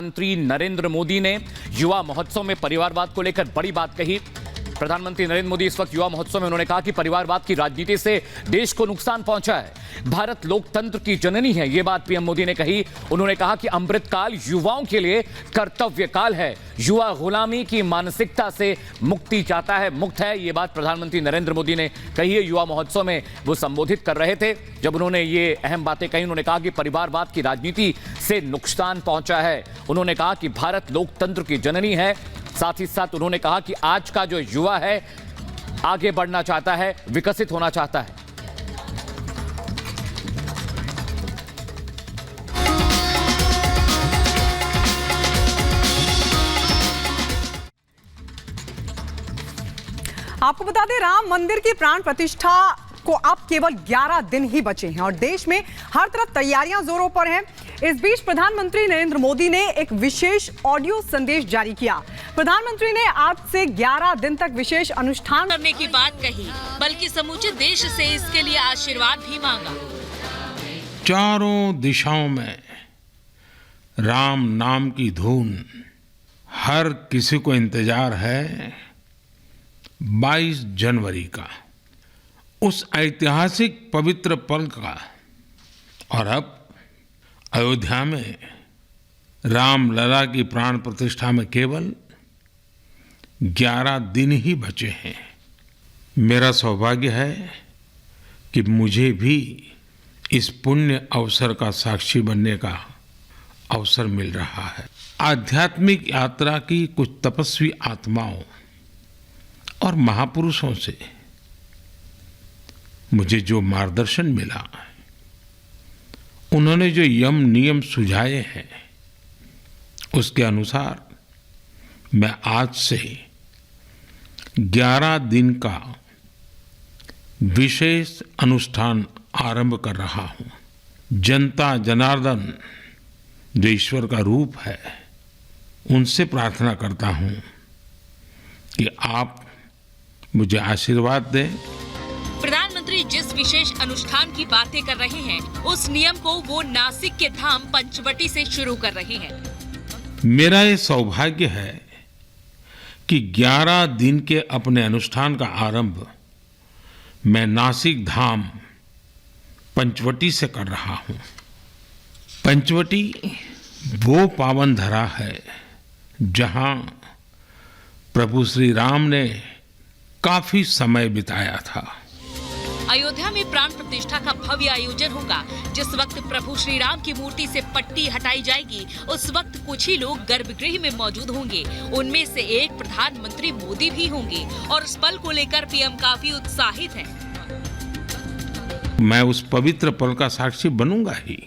प्रधानमंत्री नरेंद्र मोदी ने युवा महोत्सव में परिवारवाद को लेकर बड़ी बात कही। प्रधानमंत्री नरेंद्र मोदी इस वक्त युवा महोत्सव में उन्होंने कहा कि परिवारवाद की राजनीति से देश को नुकसान पहुंचा है। भारत लोकतंत्र की जननी है, ये बात पीएम मोदी ने कही। उन्होंने कहा कि अमृतकाल युवाओं के लिए कर्तव्य काल है। युवा गुलामी की मानसिकता से मुक्ति चाहता है, मुक्त है, ये बात प्रधानमंत्री नरेंद्र मोदी ने कही है। युवा महोत्सव में वो संबोधित कर रहे थे जब उन्होंने ये अहम बातें कही। उन्होंने कहा कि परिवारवाद की राजनीति से नुकसान पहुंचा है। उन्होंने कहा कि भारत लोकतंत्र की जननी है। साथ ही साथ उन्होंने कहा कि आज का जो युवा है आगे बढ़ना चाहता है, विकसित होना चाहता है। आपको बता दें, राम मंदिर की प्राण प्रतिष्ठा को अब केवल 11 दिन ही बचे हैं और देश में हर तरफ तैयारियां जोरों पर हैं। इस बीच प्रधानमंत्री नरेंद्र मोदी ने एक विशेष ऑडियो संदेश जारी किया। प्रधानमंत्री ने आज से 11 दिन तक विशेष अनुष्ठान करने की बात कही, बल्कि समूचे देश से इसके लिए आशीर्वाद भी मांगा। चारों दिशाओं में राम नाम की धून, हर किसी को इंतजार है 22 जनवरी का, उस ऐतिहासिक पवित्र पल का। और अब अयोध्या में रामलला की प्राण प्रतिष्ठा में केवल 11 दिन ही बचे हैं। मेरा सौभाग्य है कि मुझे भी इस पुण्य अवसर का साक्षी बनने का अवसर मिल रहा है। आध्यात्मिक यात्रा की कुछ तपस्वी आत्माओं और महापुरुषों से मुझे जो मार्गदर्शन मिला, उन्होंने जो यम नियम सुझाए हैं, उसके अनुसार मैं आज से 11 दिन का विशेष अनुष्ठान आरंभ कर रहा हूं। जनता जनार्दन जो ईश्वर का रूप है, उनसे प्रार्थना करता हूं कि आप मुझे आशीर्वाद दें। प्रधानमंत्री जिस विशेष अनुष्ठान की बातें कर रहे हैं, उस नियम को वो नासिक के धाम पंचवटी से शुरू कर रहे हैं। मेरा ये सौभाग्य है कि 11 दिन के अपने अनुष्ठान का आरंभ मैं नासिक धाम पंचवटी से कर रहा हूं। पंचवटी वो पावन धरा है जहां प्रभु श्री राम ने काफी समय बिताया था। अयोध्या में प्राण प्रतिष्ठा का भव्य आयोजन होगा। जिस वक्त प्रभु श्री राम की मूर्ति से पट्टी हटाई जाएगी, उस वक्त कुछ ही लोग गर्भगृह में मौजूद होंगे। उनमें से एक प्रधानमंत्री मोदी भी होंगे और इस पल को लेकर पीएम काफी उत्साहित हैं। मैं उस पवित्र पल का साक्षी बनूंगा ही।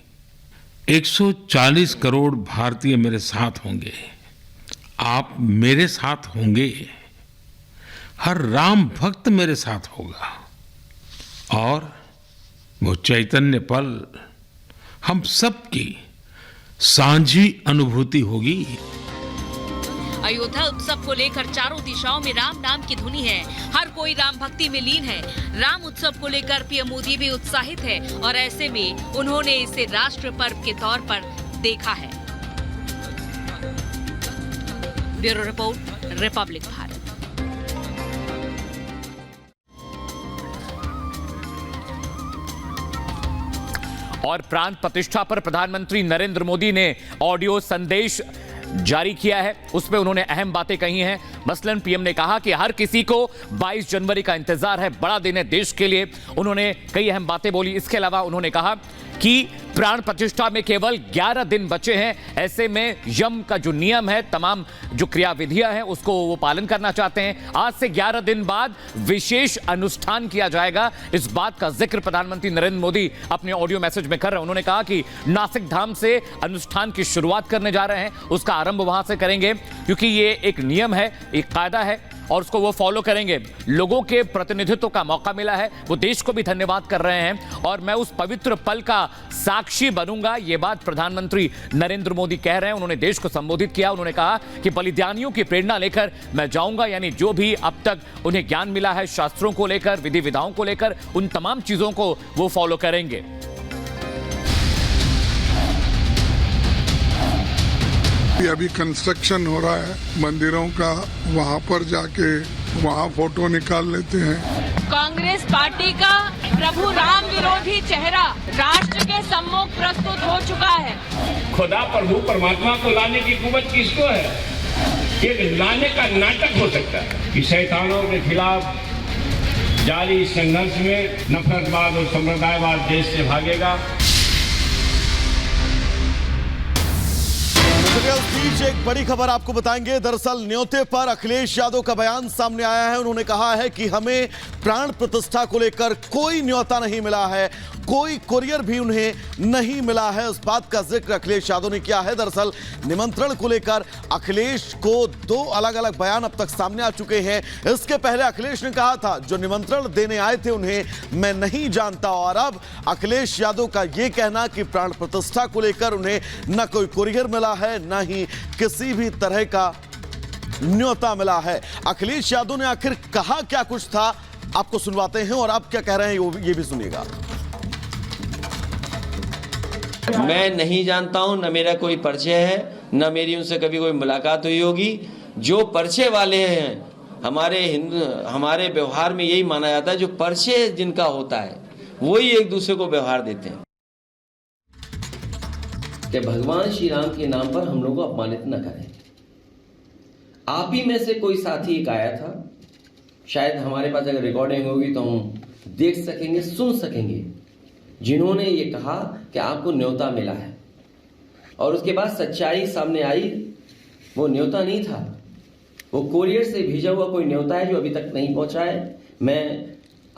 140 करोड़ भारतीय मेरे साथ होंगे, आप मेरे साथ होंगे, हर राम भक्त मेरे साथ होगा और वो चैतन्य पल हम सबकी साझी अनुभूति होगी। अयोध्या उत्सव को लेकर चारों दिशाओं में राम नाम की धुनी है। हर कोई राम भक्ति में लीन है। राम उत्सव को लेकर पीएम मोदी भी उत्साहित है और ऐसे में उन्होंने इसे राष्ट्र पर्व के तौर पर देखा है। Bureau report, Republic Bharat. और प्राण प्रतिष्ठा पर प्रधानमंत्री नरेंद्र मोदी ने ऑडियो संदेश जारी किया है। उसमें उन्होंने अहम बातें कही हैं। मसलन पीएम ने कहा कि हर किसी को 22 जनवरी का इंतजार है, बड़ा दिन है देश के लिए। उन्होंने कई अहम बातें बोली। इसके अलावा उन्होंने कहा कि प्राण प्रतिष्ठा में केवल 11 दिन बचे हैं। ऐसे में यम का जो नियम है, तमाम जो क्रियाविधियां हैं, उसको वो पालन करना चाहते हैं। आज से 11 दिन बाद विशेष अनुष्ठान किया जाएगा। इस बात का जिक्र प्रधानमंत्री नरेंद्र मोदी अपने ऑडियो मैसेज में कर रहे हैं। उन्होंने कहा कि नासिक धाम से अनुष्ठान की शुरुआत करने जा रहे हैं, उसका आरंभ वहां से करेंगे, क्योंकि ये एक नियम है, एक कायदा है और उसको वो फॉलो करेंगे। लोगों के प्रतिनिधित्व का मौका मिला है, वो देश को भी धन्यवाद कर रहे हैं और मैं उस पवित्र पल का साक्षी बनूंगा, ये बात प्रधानमंत्री नरेंद्र मोदी कह रहे हैं। उन्होंने देश को संबोधित किया। उन्होंने कहा कि बलिदानियों की प्रेरणा लेकर मैं जाऊंगा, यानी जो भी अब तक उन्हें ज्ञान मिला है शास्त्रों को लेकर, विधि विधाओं को लेकर, उन तमाम चीजों को वो फॉलो करेंगे। ये अभी कंस्ट्रक्शन हो रहा है मंदिरों का, वहाँ पर जाके वहाँ फोटो निकाल लेते हैं। कांग्रेस पार्टी का प्रभु राम विरोधी चेहरा राष्ट्र के सम्मुख प्रस्तुत हो चुका है। खुदा प्रभु परमात्मा को लाने की कुवत किसको है? ये लाने का नाटक हो सकता है कि शैतानों के खिलाफ जारी संघर्ष में नफरतवाद और संप्रदायवाद देश से भागेगा। इस बीच एक बड़ी खबर आपको बताएंगे। दरअसल न्योते पर अखिलेश यादव का बयान सामने आया है। उन्होंने कहा है कि हमें प्राण प्रतिष्ठा को लेकर कोई न्योता नहीं मिला है, कोई कुरियर भी उन्हें नहीं मिला है। इस बात का जिक्र अखिलेश यादव ने किया है। दरअसल निमंत्रण को लेकर अखिलेश को दो अलग अलग बयान अब तक सामने आ चुके हैं। इसके पहले अखिलेश ने कहा था जो निमंत्रण देने आए थे उन्हें मैं नहीं जानता, और अब अखिलेश यादव का यह कहना कि प्राण प्रतिष्ठा को लेकर उन्हें न कोई कुरियर मिला है, न ही किसी भी तरह का न्योता मिला है। अखिलेश यादव ने आखिर कहा क्या कुछ था, आपको सुनवाते हैं और आप क्या कह रहे हैं ये भी सुनिएगा। मैं नहीं जानता हूं, न मेरा कोई परिचय है, न मेरी उनसे कभी कोई मुलाकात हुई होगी। जो परिचय वाले हैं, हमारे व्यवहार में यही माना जाता है, जो परिचय जिनका होता है वही एक दूसरे को व्यवहार देते हैं। कि भगवान श्री राम के नाम पर हम लोग को अपमानित न करें। आप ही में से कोई साथी एक आया था, शायद हमारे पास अगर रिकॉर्डिंग होगी तो हम देख सकेंगे, सुन सकेंगे, जिन्होंने ये कहा कि आपको न्योता मिला है, और उसके बाद सच्चाई सामने आई, वो न्योता नहीं था, वो कोरियर से भेजा हुआ कोई न्योता है जो अभी तक नहीं पहुंचा है। मैं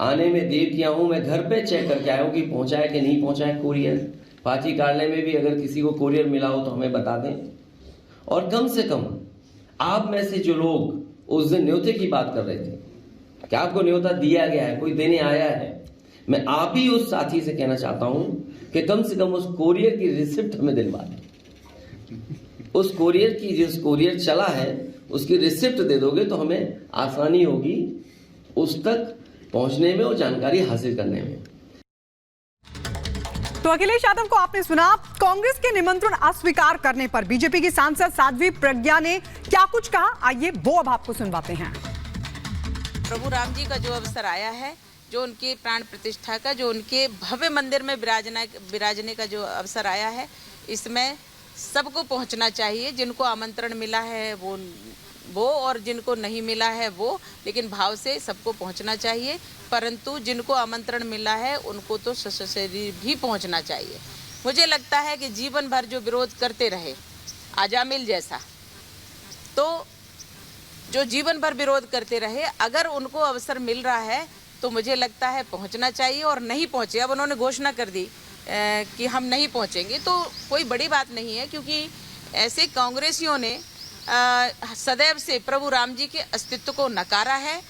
आने में देर किया हूं, मैं घर पे चेक करके आया हूं कि पहुंचा है कि नहीं पहुंचा है कोरियर। पार्टी कार्यालय में भी अगर किसी को कोरियर मिला हो तो हमें बता दें। और कम से कम आप में से जो लोग उस दिन न्योते की बात कर रहे थे कि आपको न्योता दिया गया है, कोई देने आया है, मैं आप ही उस साथी से कहना चाहता हूं कि कम से कम उस कोरियर की रिसिप्ट हमें दिलवा दें। उस कोरियर की, जिस कोरियर चला है उसकी रिसिप्ट दे दोगे तो हमें आसानी होगी उस तक पहुंचने में और जानकारी हासिल करने में। तो अखिलेश यादव को आपने सुना। कांग्रेस के निमंत्रण अस्वीकार करने पर बीजेपी की सांसद साध्वी प्रज्ञा ने क्या कुछ कहा, आइए वो अब आपको सुनवाते हैं। प्रभु राम जी का जो अवसर आया है, जो उनकी प्राण प्रतिष्ठा का, जो उनके भव्य मंदिर में विराजने का जो अवसर आया है, इसमें सबको पहुंचना चाहिए। जिनको आमंत्रण मिला है वो और जिनको नहीं मिला है वो, लेकिन भाव से सबको पहुंचना चाहिए। परंतु जिनको आमंत्रण मिला है उनको तो सशरीर भी पहुंचना चाहिए। मुझे लगता है कि जीवन भर जो विरोध करते रहे आजामिल जैसा, तो जो जीवन भर विरोध करते रहे, अगर उनको अवसर मिल रहा है तो मुझे लगता है पहुंचना चाहिए। और नहीं पहुंचे, अब उन्होंने घोषणा कर दी कि हम नहीं पहुंचेंगे, तो कोई बड़ी बात नहीं है, क्योंकि ऐसे कांग्रेसियों ने सदैव से प्रभु राम जी के अस्तित्व को नकारा है।